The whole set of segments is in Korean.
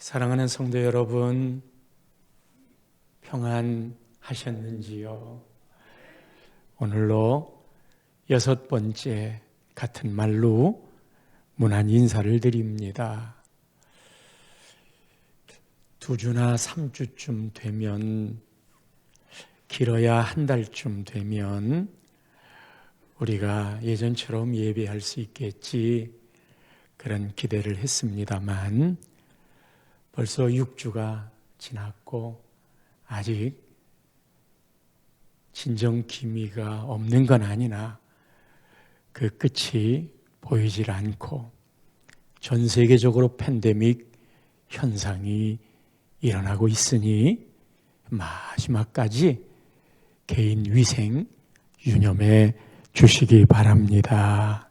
사랑하는 성도 여러분, 평안하셨는지요? 오늘로 6번째 같은 말로 문안 인사를 드립니다. 2주나 3주쯤 되면, 길어야 한 달쯤 되면 우리가 예전처럼 예배할 수 있겠지, 그런 기대를 했습니다만 벌써 6주가 지났고 아직 진정 기미가 없는 건 아니나 그 끝이 보이질 않고 전 세계적으로 팬데믹 현상이 일어나고 있으니 마지막까지 개인 위생 유념해 주시기 바랍니다.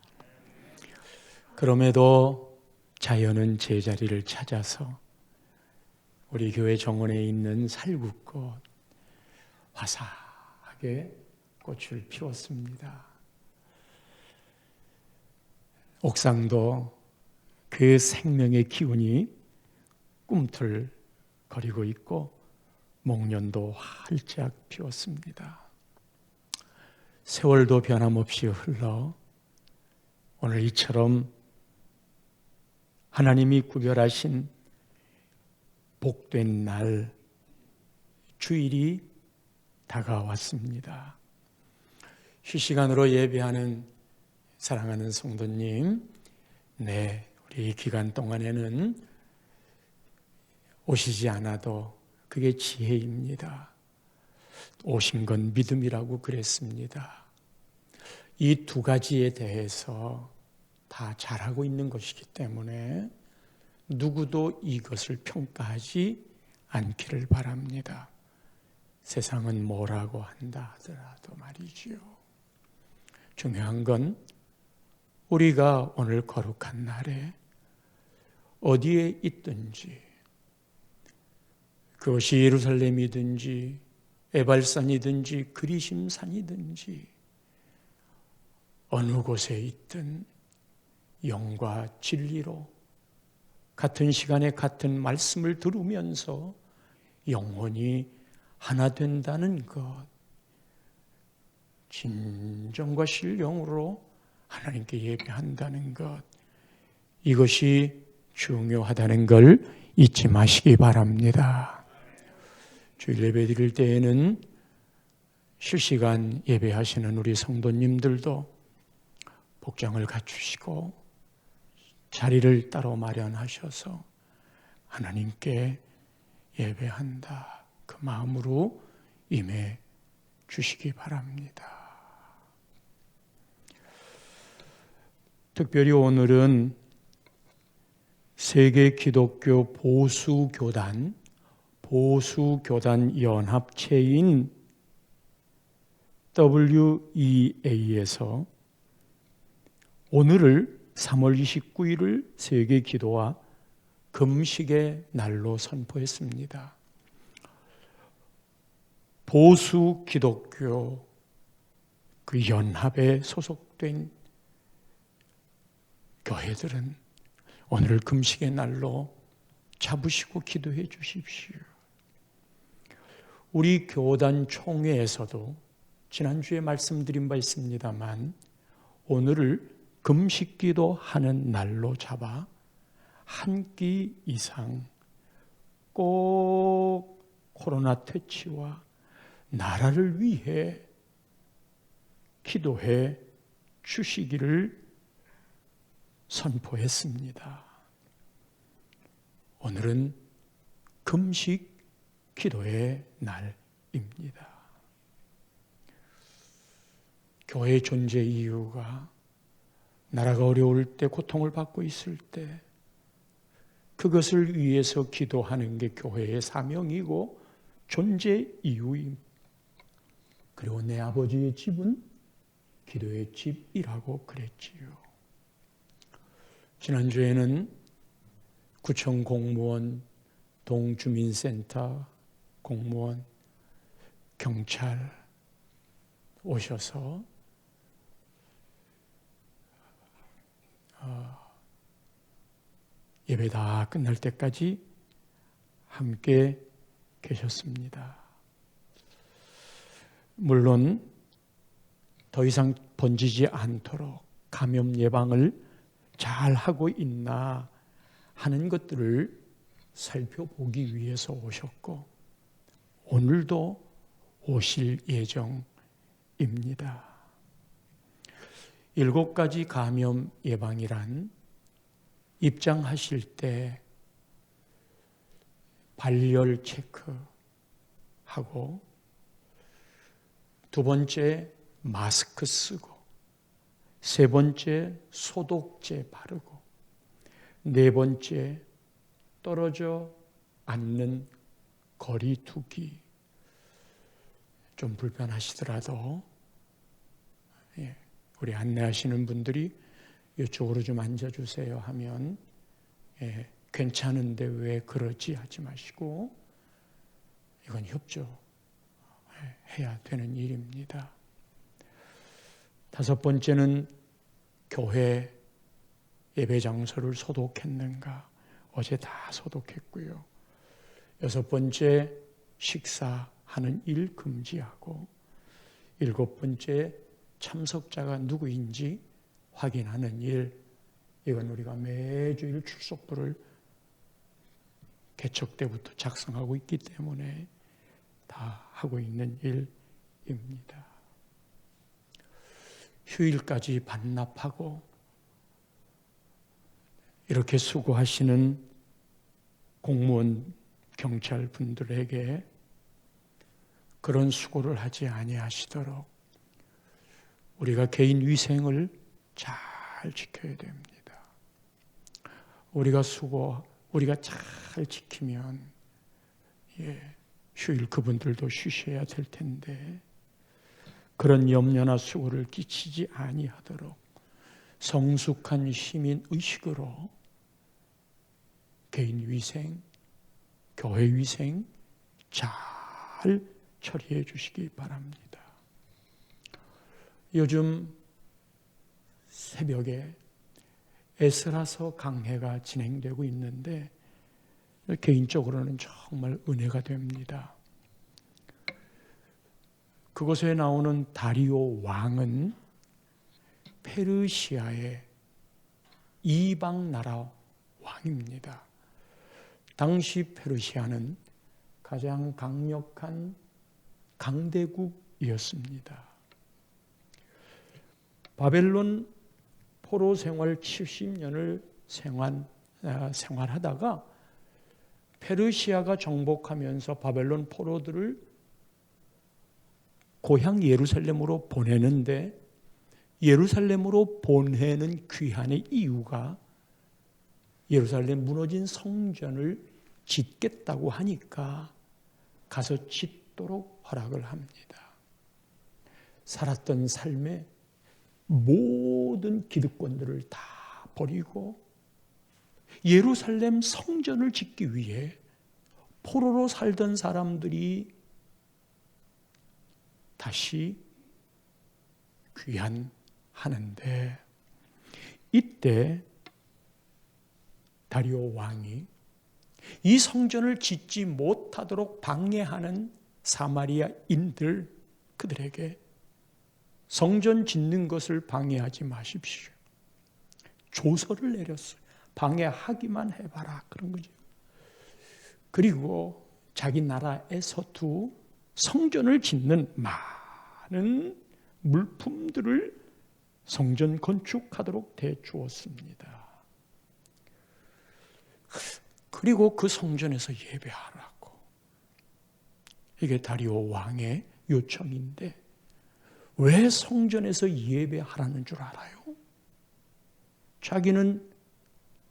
그럼에도 자연은 제자리를 찾아서 우리 교회 정원에 있는 살구꽃 화사하게 꽃을 피웠습니다. 옥상도 그 생명의 기운이 꿈틀거리고 있고 목련도 활짝 피웠습니다. 세월도 변함없이 흘러 오늘 이처럼 하나님이 구별하신 복된 날 주일이 다가왔습니다. 실시간으로 예배하는 사랑하는 성도님, 우리 이 기간 동안에는 오시지 않아도 그게 지혜입니다. 오신 건 믿음이라고 그랬습니다. 이 두 가지에 대해서 다 잘하고 있는 것이기 때문에 누구도 이것을 평가하지 않기를 바랍니다. 세상은 뭐라고 한다 하더라도 말이지요. 중요한 건 우리가 오늘 거룩한 날에 어디에 있든지, 그것이 예루살렘이든지 에발산이든지 그리심산이든지 어느 곳에 있든 영과 진리로 같은 시간에 같은 말씀을 들으면서 영혼이 하나 된다는 것, 진정과 신령으로 하나님께 예배한다는 것, 이것이 중요하다는 걸 잊지 마시기 바랍니다. 주일 예배 드릴 때에는 실시간 예배하시는 우리 성도님들도 복장을 갖추시고 자리를 따로 마련하셔서 하나님께 예배한다, 그 마음으로 임해 주시기 바랍니다. 특별히 오늘은 세계 기독교 보수교단 연합체인 WEA에서 오늘을 3월 29일을 세계 기도와 금식의 날로 선포했습니다. 보수 기독교 그 연합에 소속된 교회들은 오늘을 금식의 날로 잡으시고 기도해 주십시오. 우리 교단 총회에서도 지난주에 말씀드린 바 있습니다만 오늘을 금식기도 하는 날로 잡아 한 끼 이상 꼭 코로나 퇴치와 나라를 위해 기도해 주시기를 선포했습니다. 오늘은 금식 기도의 날입니다. 교회의 존재 이유가 나라가 어려울 때, 고통을 받고 있을 때 그것을 위해서 기도하는 게 교회의 사명이고 존재 이유입니다. 그리고 내 아버지의 집은 기도의 집이라고 그랬지요. 지난주에는 구청 공무원, 동주민센터 공무원, 경찰 오셔서 예배 다 끝날 때까지 함께 계셨습니다. 물론 더 이상 번지지 않도록 감염 예방을 잘 하고 있나 하는 것들을 살펴보기 위해서 오셨고 오늘도 오실 예정입니다. 7가지 감염 예방이란 입장하실 때 발열 체크하고, 두 번째 마스크 쓰고, 세 번째 소독제 바르고, 네 번째 떨어져 앉는 거리 두기. 좀 불편하시더라도 우리 안내하시는 분들이 이쪽으로 좀 앉아주세요 하면 괜찮은데 왜 그러지 하지 마시고, 이건 협조해야 되는 일입니다. 5번째는 교회 예배 장소를 소독했는가? 어제 다 소독했고요. 6번째 식사하는 일 금지하고, 7번째 참석자가 누구인지 확인하는 일. 이건 우리가 매주일 출석부를 개척 때부터 작성하고 있기 때문에 다 하고 있는 일입니다. 휴일까지 반납하고 이렇게 수고하시는 공무원, 경찰 분들에게 그런 수고를 하지 아니하시도록 우리가 개인 위생을 잘 지켜야 됩니다. 우리가 잘 지키면 휴일 그분들도 쉬셔야 될 텐데, 그런 염려나 수고를 끼치지 아니하도록 성숙한 시민 의식으로 개인 위생, 교회 위생 잘 처리해 주시기 바랍니다. 요즘 새벽에 에스라서 강해가 진행되고 있는데 개인적으로는 정말 은혜가 됩니다. 그곳에 나오는 다리오 왕은 페르시아의 이방 나라 왕입니다. 당시 페르시아는 가장 강력한 강대국이었습니다. 바벨론 포로 생활 70년을 생활하다가 페르시아가 정복하면서 바벨론 포로들을 고향 예루살렘으로 보내는데, 예루살렘으로 보내는 귀환의 이유가 예루살렘 무너진 성전을 짓겠다고 하니까 가서 짓도록 허락을 합니다. 살았던 삶의 모든 기득권들을 다 버리고 예루살렘 성전을 짓기 위해 포로로 살던 사람들이 다시 귀환하는데, 이때 다리오 왕이 이 성전을 짓지 못하도록 방해하는 사마리아인들, 그들에게 성전 짓는 것을 방해하지 마십시오. 조서를 내렸어요. 방해하기만 해봐라, 그런 거죠. 그리고 자기 나라에서도 성전을 짓는 많은 물품들을 성전 건축하도록 대주었습니다. 그리고 그 성전에서 예배하라고. 이게 다리오 왕의 요청인데, 왜 성전에서 예배하라는 줄 알아요? 자기는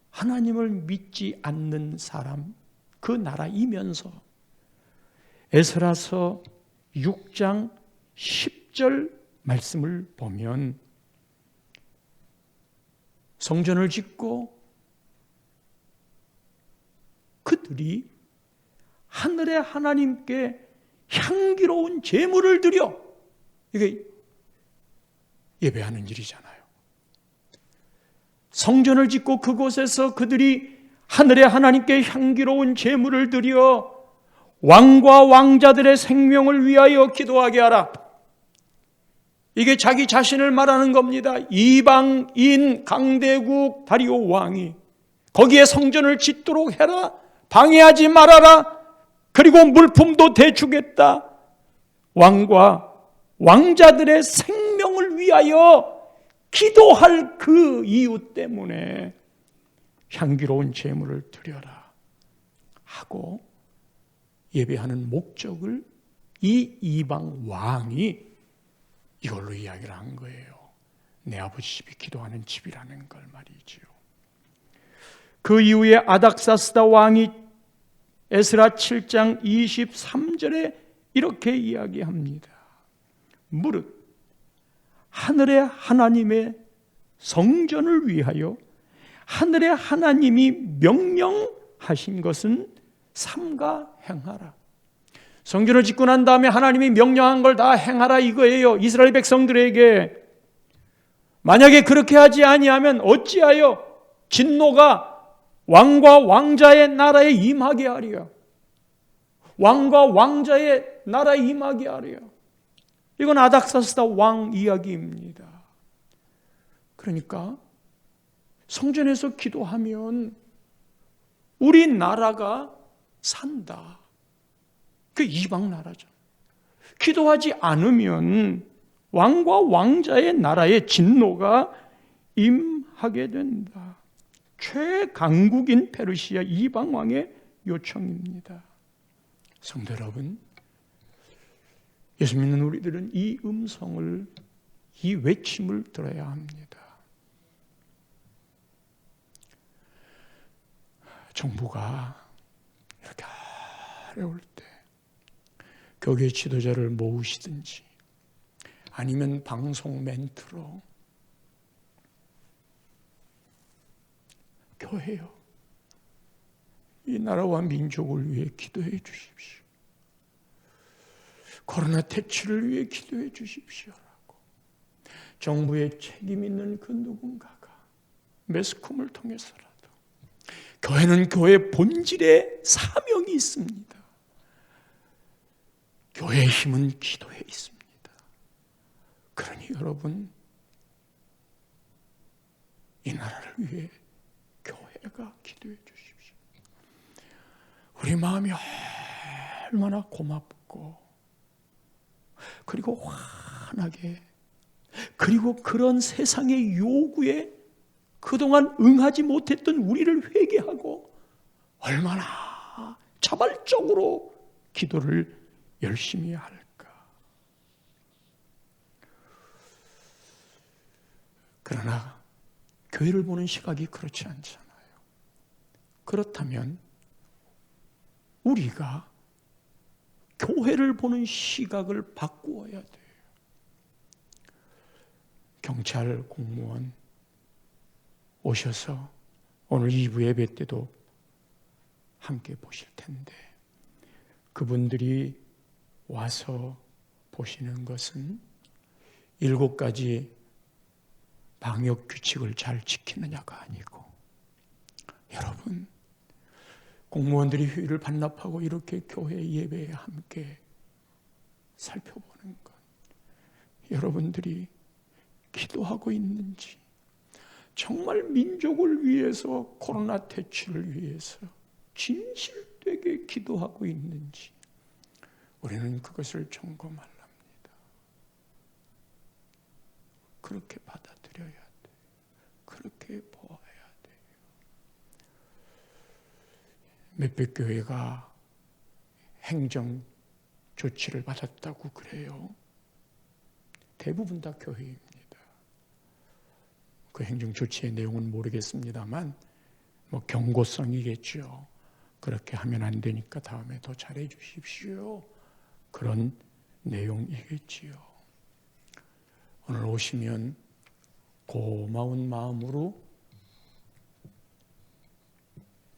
하나님을 믿지 않는 사람, 그 나라이면서 에스라서 6장 10절 말씀을 보면 성전을 짓고 그들이 하늘의 하나님께 향기로운 제물을 드려, 이게 예배하는 일이잖아요. 성전을 짓고 그곳에서 그들이 하늘의 하나님께 향기로운 제물을 드려 왕과 왕자들의 생명을 위하여 기도하게 하라. 이게 자기 자신을 말하는 겁니다. 이방인 강대국 다리오 왕이 거기에 성전을 짓도록 해라. 방해하지 말아라. 그리고 물품도 대주겠다. 왕과 왕자들의 생명을 위하여 기도할 그 이유 때문에 향기로운 제물을 드려라 하고 예배하는 목적을 이 이방 왕이 이걸로 이야기를 한 거예요. 내 아버지 집이 기도하는 집이라는 걸 말이지요. 그 이후에 아닥사스다 왕이 에스라 7장 23절에 이렇게 이야기합니다. 무릇 하늘의 하나님의 성전을 위하여 하늘의 하나님이 명령하신 것은 삼가 행하라. 성전을 짓고 난 다음에 하나님이 명령한 걸 다 행하라 이거예요. 이스라엘 백성들에게. 만약에 그렇게 하지 아니하면 어찌하여 진노가 왕과 왕자의 나라에 임하게 하리요. 왕과 왕자의 나라에 임하게 하리요. 이건 아닥사스다 왕 이야기입니다. 그러니까 성전에서 기도하면 우리나라가 산다. 그 이방 나라죠. 기도하지 않으면 왕과 왕자의 나라의 진노가 임하게 된다. 최강국인 페르시아 이방 왕의 요청입니다. 성도 여러분, 예수 믿는 우리들은 이 음성을, 이 외침을 들어야 합니다. 정부가 이렇게 어려울 때 교회 지도자를 모으시든지 아니면 방송 멘트로 교회요, 이 나라와 민족을 위해 기도해 주십시오. 코로나 퇴치를 위해 기도해 주십시오라고 정부의 책임 있는 그 누군가가 매스컴을 통해서라도, 교회는 교회 본질에 사명이 있습니다. 교회의 힘은 기도에 있습니다. 그러니 여러분, 이 나라를 위해 교회가 기도해 주십시오. 우리 마음이 얼마나 고맙고 그리고 환하게, 그리고 그런 세상의 요구에 그동안 응하지 못했던 우리를 회개하고 얼마나 자발적으로 기도를 열심히 할까. 그러나 교회를 보는 시각이 그렇지 않잖아요. 그렇다면 우리가 교회를 보는 시각을 바꾸어야 돼요. 경찰 공무원 오셔서 오늘 2부 예배 때도 함께 보실 텐데, 그분들이 와서 보시는 것은 7가지 방역 규칙을 잘 지키느냐가 아니고, 여러분, 공무원들이 휴일을 반납하고 이렇게 교회 예배에 함께 살펴보는 것, 여러분들이 기도하고 있는지, 정말 민족을 위해서, 코로나 퇴치를 위해서 진실되게 기도하고 있는지 우리는 그것을 점검하랍니다. 그렇게 받아들여야 돼요. 그렇게 보아야 돼요. 몇백 교회가 행정 조치를 받았다고 그래요. 대부분 다 교회입니다. 그 행정 조치의 내용은 모르겠습니다만 경고성이겠죠. 그렇게 하면 안 되니까 다음에 더 잘해 주십시오. 그런 내용이겠지요. 오늘 오시면 고마운 마음으로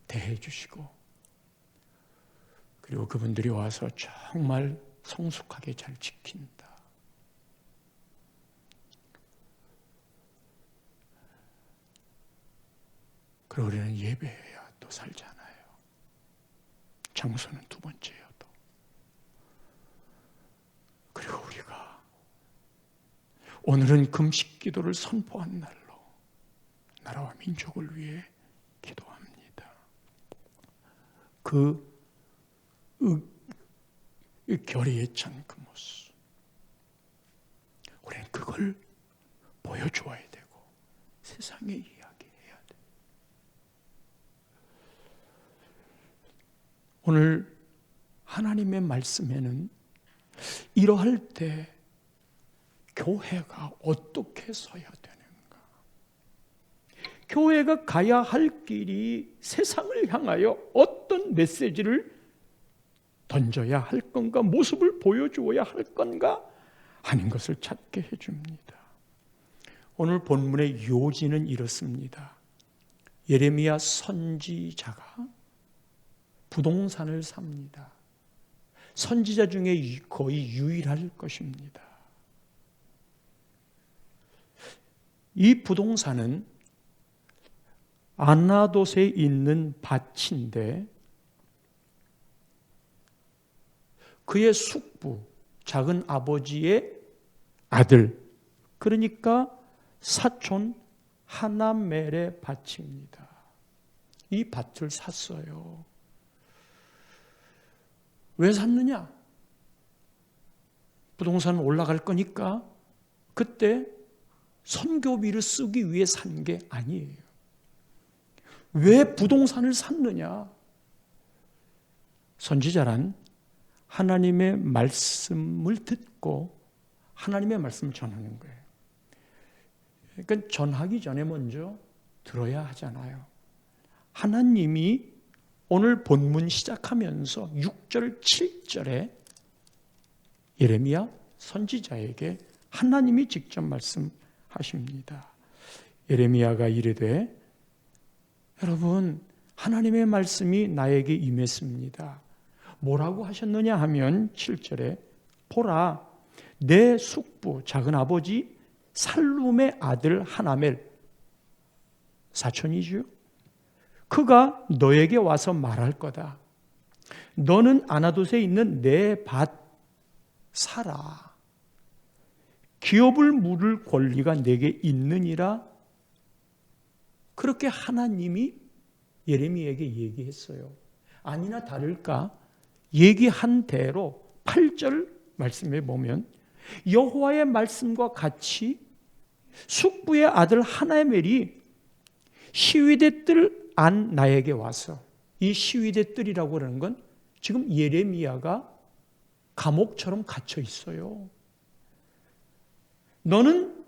대해 주시고, 그리고 그분들이 와서 정말 성숙하게 잘 지킨다. 그리고 우리는 예배해야 돼. 또 살잖아요. 장소는 두 번째여도. 그리고 우리가 오늘은 금식 기도를 선포한 날로 나라와 민족을 위해 기도합니다. 그 결의에 찬 그 모습, 우리는 그걸 보여주어야 되고 세상에 이야기해야 돼. 오늘 하나님의 말씀에는 이러할 때 교회가 어떻게 서야 되는가? 교회가 가야 할 길이 세상을 향하여 어떤 메시지를 던져야 할 건가, 모습을 보여주어야 할 건가 하는 것을 찾게 해줍니다. 오늘 본문의 요지는 이렇습니다. 예레미야 선지자가 부동산을 삽니다. 선지자 중에 거의 유일할 것입니다. 이 부동산은 아나돗에 있는 밭인데 그의 숙부, 작은 아버지의 아들, 그러니까 사촌 하나멜의 밭입니다. 이 밭을 샀어요. 왜 샀느냐? 부동산 올라갈 거니까 그때 선교비를 쓰기 위해 산 게 아니에요. 왜 부동산을 샀느냐? 선지자란 하나님의 말씀을 듣고 하나님의 말씀을 전하는 거예요. 그러니까 전하기 전에 먼저 들어야 하잖아요. 하나님이 오늘 본문 시작하면서 6절, 7절에 예레미야 선지자에게 하나님이 직접 말씀하십니다. 예레미야가 이르되 여러분, 하나님의 말씀이 나에게 임했습니다. 뭐라고 하셨느냐 하면 7절에 보라, 내 숙부 작은 아버지 살룸의 아들 하나멜, 사촌이죠. 그가 너에게 와서 말할 거다. 너는 아나돗에 있는 내 밭 사라. 기업을 물을 권리가 내게 있느니라. 그렇게 하나님이 예레미야에게 얘기했어요. 아니나 다를까 얘기한 대로 8절 말씀에 보면 여호와의 말씀과 같이 숙부의 아들 하나멜이 시위대 뜰 안 나에게 와서, 이 시위대 뜰이라고 하는 건 지금 예레미야가 감옥처럼 갇혀 있어요. 너는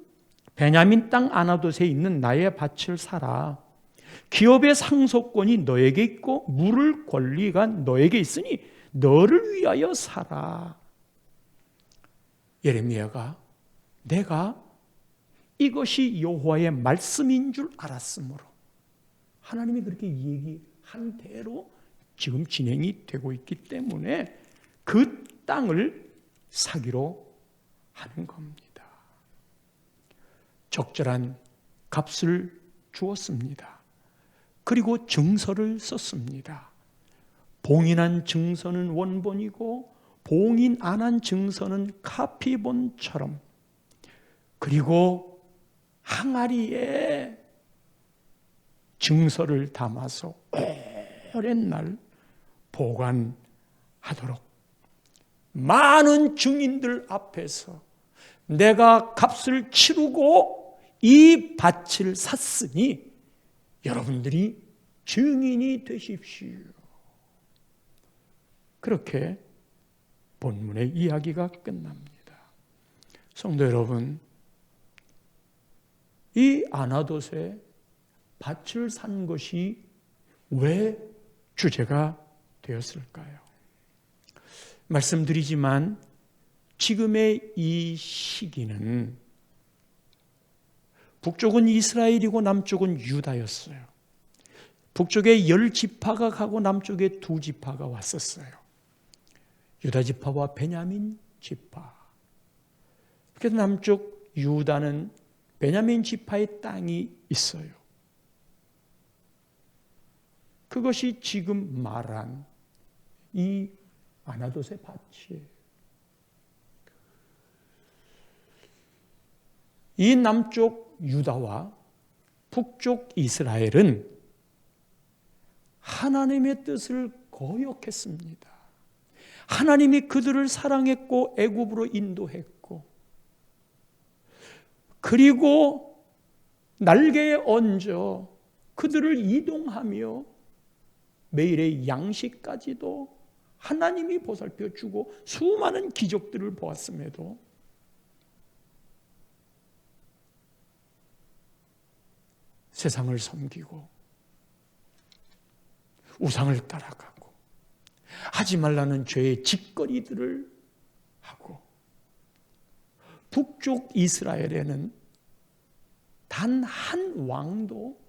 베냐민 땅 아나돗에 있는 나의 밭을 사라. 기업의 상속권이 너에게 있고 물을 권리가 너에게 있으니 너를 위하여 사라. 예레미야가 내가 이것이 여호와의 말씀인 줄 알았으므로 하나님이 그렇게 얘기한 대로 지금 진행이 되고 있기 때문에 그 땅을 사기로 하는 겁니다. 적절한 값을 주었습니다. 그리고 증서를 썼습니다. 봉인한 증서는 원본이고 봉인 안 한 증서는 카피본처럼, 그리고 항아리에 증서를 담아서 오랜 날 보관하도록 많은 증인들 앞에서 내가 값을 치르고 이 밭을 샀으니 여러분들이 증인이 되십시오. 그렇게 본문의 이야기가 끝납니다. 성도 여러분, 이 아나돗에 밭을 산 것이 왜 주제가 되었을까요? 말씀드리지만 지금의 이 시기는 북쪽은 이스라엘이고 남쪽은 유다였어요. 북쪽에 10지파가 가고 남쪽에 2지파가 왔었어요. 유다 지파와 베냐민 지파. 그래서 남쪽 유다는 베냐민 지파의 땅이 있어요. 그것이 지금 말한 이 아나돗의 밭이에요. 이 남쪽 유다와 북쪽 이스라엘은 하나님의 뜻을 거역했습니다. 하나님이 그들을 사랑했고 애굽으로 인도했고, 그리고 날개에 얹어 그들을 이동하며 매일의 양식까지도 하나님이 보살펴 주고 수많은 기적들을 보았음에도 세상을 섬기고 우상을 따라가고 하지 말라는 죄의 짓거리들을 하고, 북쪽 이스라엘에는 단 한 왕도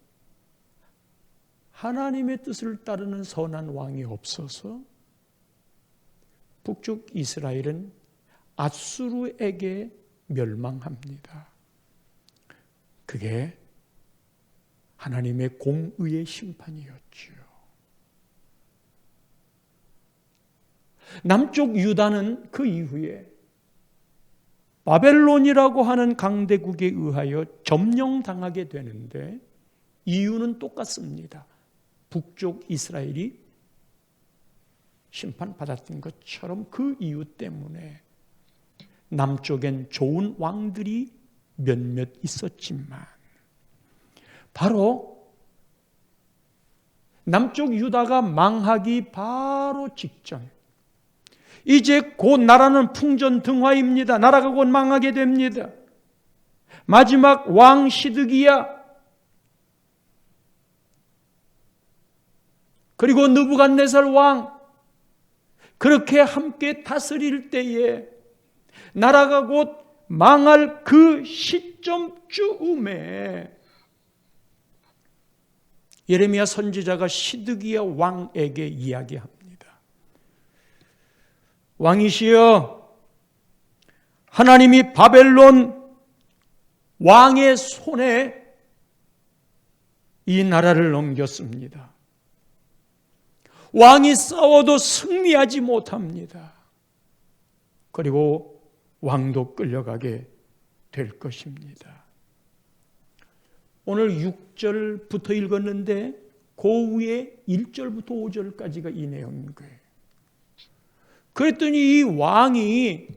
하나님의 뜻을 따르는 선한 왕이 없어서 북쪽 이스라엘은 아수르에게 멸망합니다. 그게 하나님의 공의의 심판이었지요. 남쪽 유다는 그 이후에 바벨론이라고 하는 강대국에 의하여 점령당하게 되는데, 이유는 똑같습니다. 북쪽 이스라엘이 심판받았던 것처럼 그 이유 때문에 남쪽엔 좋은 왕들이 몇몇 있었지만, 바로 남쪽 유다가 망하기 바로 직전, 이제 곧 나라는 풍전등화입니다. 나라가 곧 망하게 됩니다. 마지막 왕 시드기야, 그리고 느부갓네살 왕, 그렇게 함께 다스릴 때에 나라가 곧 망할 그 시점쯤에 예레미야 선지자가 시드기야 왕에게 이야기합니다. 왕이시여, 하나님이 바벨론 왕의 손에 이 나라를 넘겼습니다. 왕이 싸워도 승리하지 못합니다. 그리고 왕도 끌려가게 될 것입니다. 오늘 6절부터 읽었는데 그 위에 1절부터 5절까지가 이 내용인 거예요. 그랬더니 이 왕이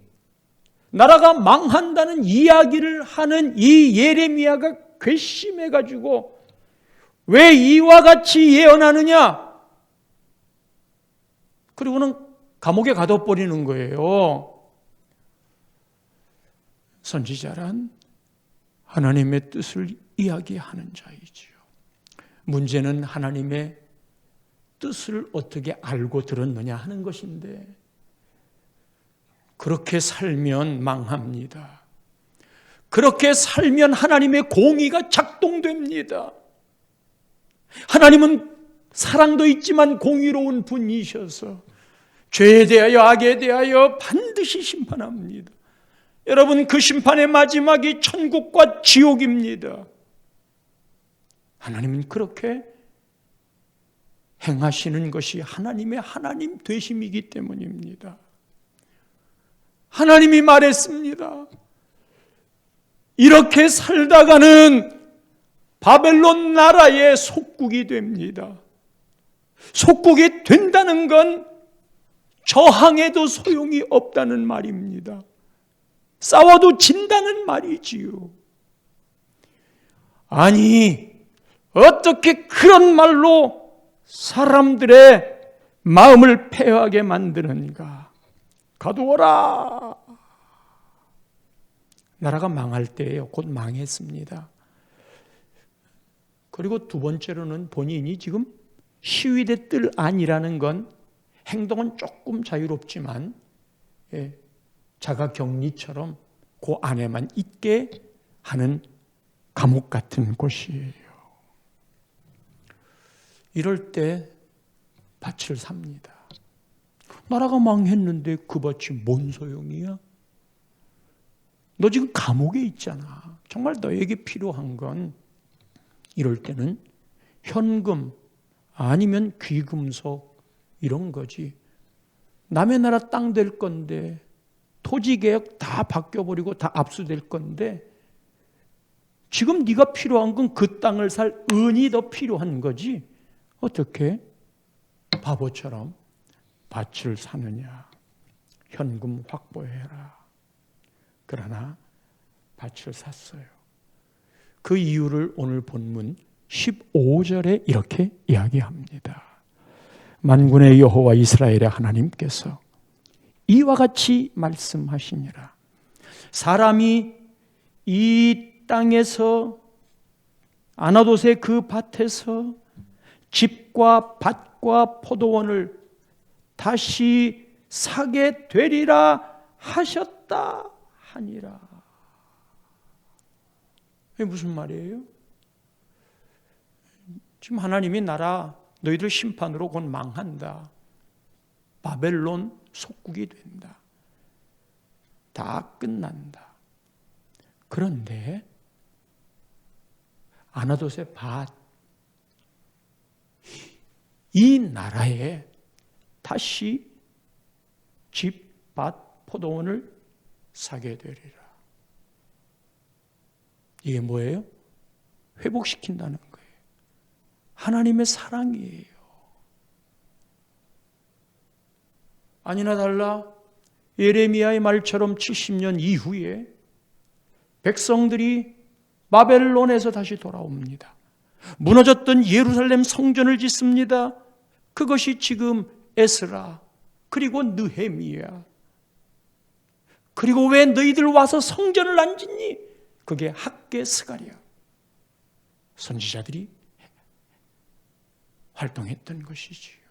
나라가 망한다는 이야기를 하는 이 예레미야가 괘씸해가지고 왜 이와 같이 예언하느냐? 그리고는 감옥에 가둬버리는 거예요. 선지자란 하나님의 뜻을 이야기하는 자이지요. 문제는 하나님의 뜻을 어떻게 알고 들었느냐 하는 것인데, 그렇게 살면 망합니다. 그렇게 살면 하나님의 공의가 작동됩니다. 하나님은 사랑도 있지만 공의로운 분이셔서 죄에 대하여 악에 대하여 반드시 심판합니다. 여러분, 그 심판의 마지막이 천국과 지옥입니다. 하나님은 그렇게 행하시는 것이 하나님의 하나님 되심이기 때문입니다. 하나님이 말했습니다. 이렇게 살다가는 바벨론 나라의 속국이 됩니다. 속국이 된다는 건 저항해도 소용이 없다는 말입니다. 싸워도 진다는 말이지요. 아니, 어떻게 그런 말로 사람들의 마음을 패하게 만드는가? 가두어라. 나라가 망할 때예요. 곧 망했습니다. 그리고 두 번째로는 본인이 지금 시위대 뜰 안이라는 건 행동은 조금 자유롭지만 자가격리처럼 그 안에만 있게 하는 감옥 같은 곳이에요. 이럴 때 밭을 삽니다. 나라가 망했는데 그 밭이 뭔 소용이야? 너 지금 감옥에 있잖아. 정말 너에게 필요한 건 이럴 때는 현금 아니면 귀금속 이런 거지. 남의 나라 땅 될 건데 토지 개혁 다 바뀌어버리고 다 압수될 건데 지금 네가 필요한 건 그 땅을 살 은이 더 필요한 거지. 어떻게 바보처럼 밭을 사느냐. 현금 확보해라. 그러나 밭을 샀어요. 그 이유를 오늘 본문 15절에 이렇게 이야기합니다. 만군의 여호와 이스라엘의 하나님께서 이와 같이 말씀하시니라. 사람이 이 땅에서 아나돗의 그 밭에서 집과 밭과 포도원을 다시 사게 되리라 하셨다 하니라. 이게 무슨 말이에요? 지금 하나님이 나라 너희들 심판으로 곧 망한다. 바벨론 속국이 된다. 다 끝난다. 그런데 아나돗의 밭, 이 나라에 다시 집, 밭, 포도원을 사게 되리라. 이게 뭐예요? 회복시킨다는 거예요. 하나님의 사랑이에요. 아니나 달라 예레미야의 말처럼 70년 이후에 백성들이 바벨론에서 다시 돌아옵니다. 무너졌던 예루살렘 성전을 짓습니다. 그것이 지금 에스라 그리고 느헤미야. 그리고 왜 너희들 와서 성전을 안 짓니? 그게 학개 스가랴 선지자들이 활동했던 것이지요.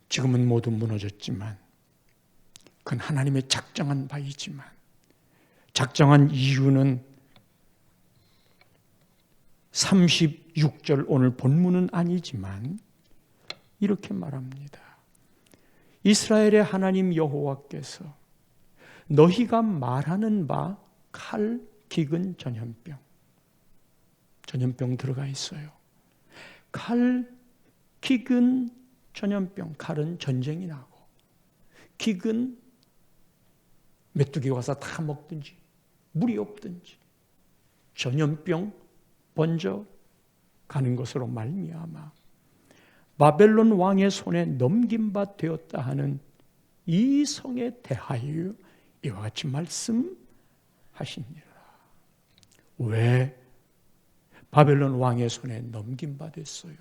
지금은 모두 무너졌지만 그건 하나님의 작정한 바이지만 작정한 이유는 36절 오늘 본문은 아니지만 이렇게 말합니다. 이스라엘의 하나님 여호와께서 너희가 말하는 바 칼, 기근, 전염병. 전염병 들어가 있어요. 칼, 기근, 전염병. 칼은 전쟁이 나고 기근 메뚜기 와서 다 먹든지 물이 없든지 전염병 번져 가는 것으로 말미암아 바벨론 왕의 손에 넘김바 되었다 하는 이 성에 대하여 이와 같이 말씀하시니라. 왜 바벨론 왕의 손에 넘김바 됐어요?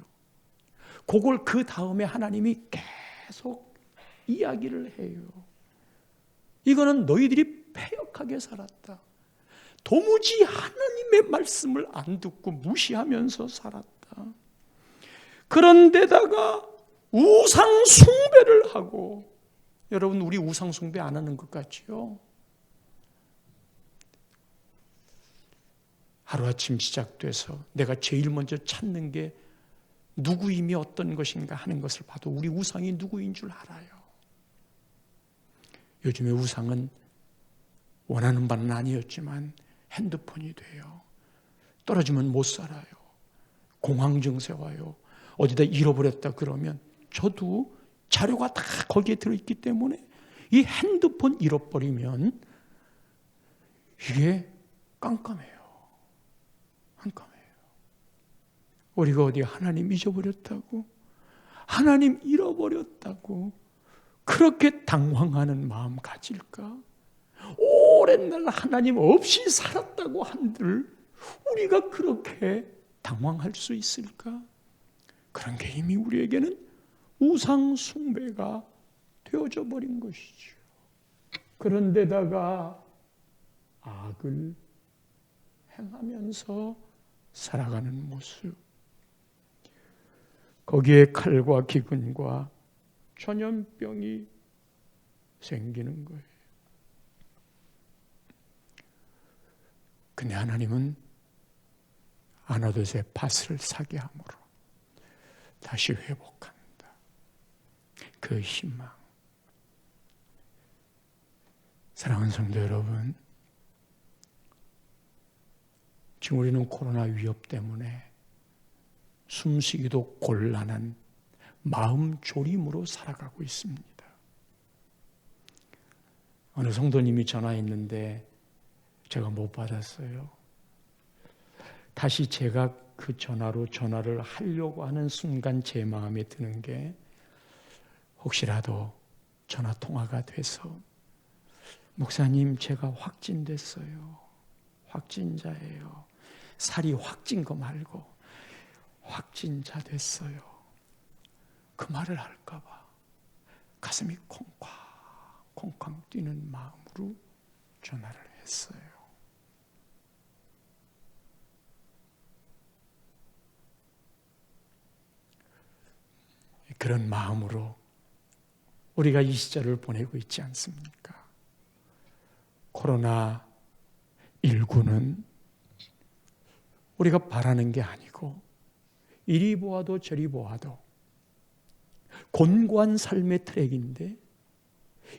그걸 그 다음에 하나님이 계속 이야기를 해요. 이거는 너희들이 패역하게 살았다. 도무지 하나님의 말씀을 안 듣고 무시하면서 살았다. 그런데다가 우상 숭배를 하고, 여러분 우리 우상 숭배 안 하는 것 같지요? 하루아침 시작돼서 내가 제일 먼저 찾는 게 누구임이 어떤 것인가 하는 것을 봐도 우리 우상이 누구인 줄 알아요. 요즘의 우상은 원하는 바는 아니었지만 핸드폰이 돼요. 떨어지면 못 살아요. 공황 증세 와요. 어디다 잃어버렸다 그러면 저도 자료가 다 거기에 들어있기 때문에 이 핸드폰 잃어버리면 이게 깜깜해요. 깜깜해요. 우리가 어디 하나님 잊어버렸다고, 하나님 잃어버렸다고 그렇게 당황하는 마음 가질까? 오랜 날 하나님 없이 살았다고 한들 우리가 그렇게 당황할 수 있을까? 그런 게 이미 우리에게는 우상 숭배가 되어져 버린 것이죠. 그런데다가 악을 행하면서 살아가는 모습, 거기에 칼과 기근과 전염병이 생기는 거예요. 근데 하나님은 아나돗의 밭을 사게 함으로 다시 회복한다. 그 희망. 사랑하는 성도 여러분, 지금 우리는 코로나 위협 때문에 숨쉬기도 곤란한 마음 졸임으로 살아가고 있습니다. 어느 성도님이 전화했는데 제가 못 받았어요. 다시 제가 그 전화를 하려고 하는 순간 제 마음에 드는 게 혹시라도 전화 통화가 돼서 목사님 제가 확진됐어요. 확진자예요. 살이 확 찐 거 말고 확진자 됐어요. 그 말을 할까 봐 가슴이 콩쾅 뛰는 마음으로 전화를 했어요. 그런 마음으로 우리가 이 시절을 보내고 있지 않습니까? 코로나19는 우리가 바라는 게 아니고 이리 보아도 저리 보아도 곤고한 삶의 트랙인데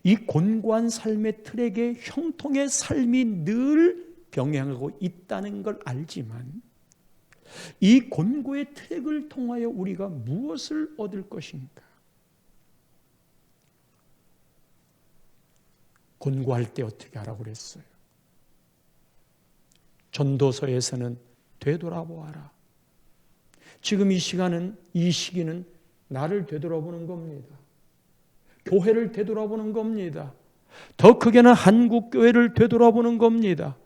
이 곤고한 삶의 트랙에 형통의 삶이 늘 병행하고 있다는 걸 알지만 이 곤고의 트랙을 통하여 우리가 무엇을 얻을 것인가? 곤고할 때 어떻게 하라고 그랬어요? 전도서에서는 되돌아보아라. 지금 이 시기는 나를 되돌아보는 겁니다. 교회를 되돌아보는 겁니다. 더 크게는 한국교회를 되돌아보는 겁니다.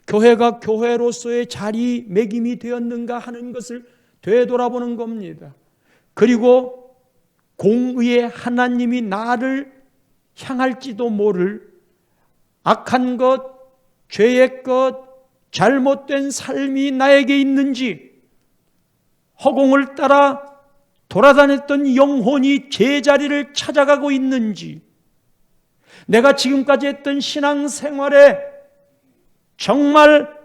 교회가 교회로서의 자리매김이 되었는가 하는 것을 되돌아보는 겁니다. 그리고 공의의 하나님이 나를 향할지도 모를 악한 것, 죄의 것, 잘못된 삶이 나에게 있는지, 허공을 따라 돌아다녔던 영혼이 제자리를 찾아가고 있는지, 내가 지금까지 했던 신앙생활에 정말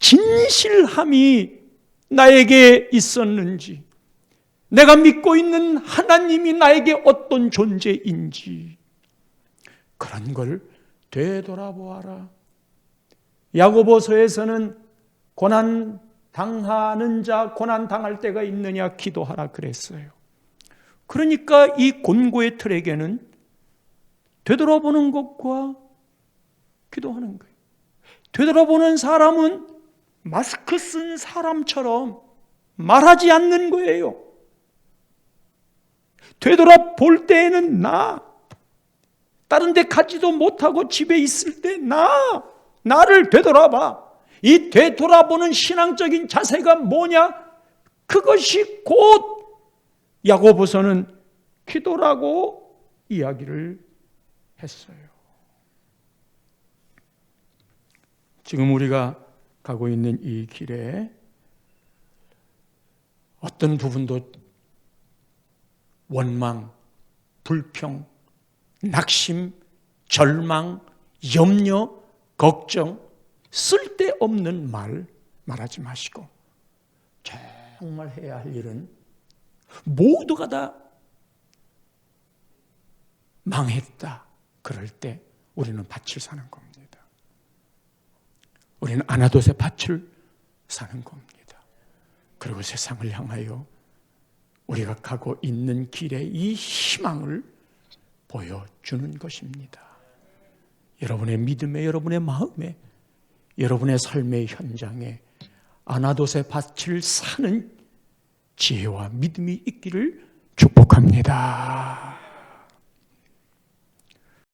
진실함이 나에게 있었는지, 내가 믿고 있는 하나님이 나에게 어떤 존재인지 그런 걸 되돌아보아라. 야고보서에서는 고난 당하는 자, 고난 당할 때가 있느냐 기도하라 그랬어요. 그러니까 이 곤고의 트랙에는 되돌아보는 것과 기도하는 거예요. 되돌아보는 사람은 마스크 쓴 사람처럼 말하지 않는 거예요. 되돌아볼 때에는 다른 데 가지도 못하고 집에 있을 때 나를 되돌아봐. 이 되돌아보는 신앙적인 자세가 뭐냐? 그것이 곧 야고보서는 기도라고 이야기를 했어요. 지금 우리가 가고 있는 이 길에 어떤 부분도 원망, 불평, 낙심, 절망, 염려, 걱정, 쓸데없는 말하지 마시고 정말 해야 할 일은 모두가 다 망했다. 그럴 때 우리는 밭을 사는 겁니다. 우리는 아나돗의 밭을 사는 겁니다. 그리고 세상을 향하여 우리가 가고 있는 길에 이 희망을 보여주는 것입니다. 여러분의 믿음에, 여러분의 마음에, 여러분의 삶의 현장에 아나돗의 밭을 사는 지혜와 믿음이 있기를 축복합니다.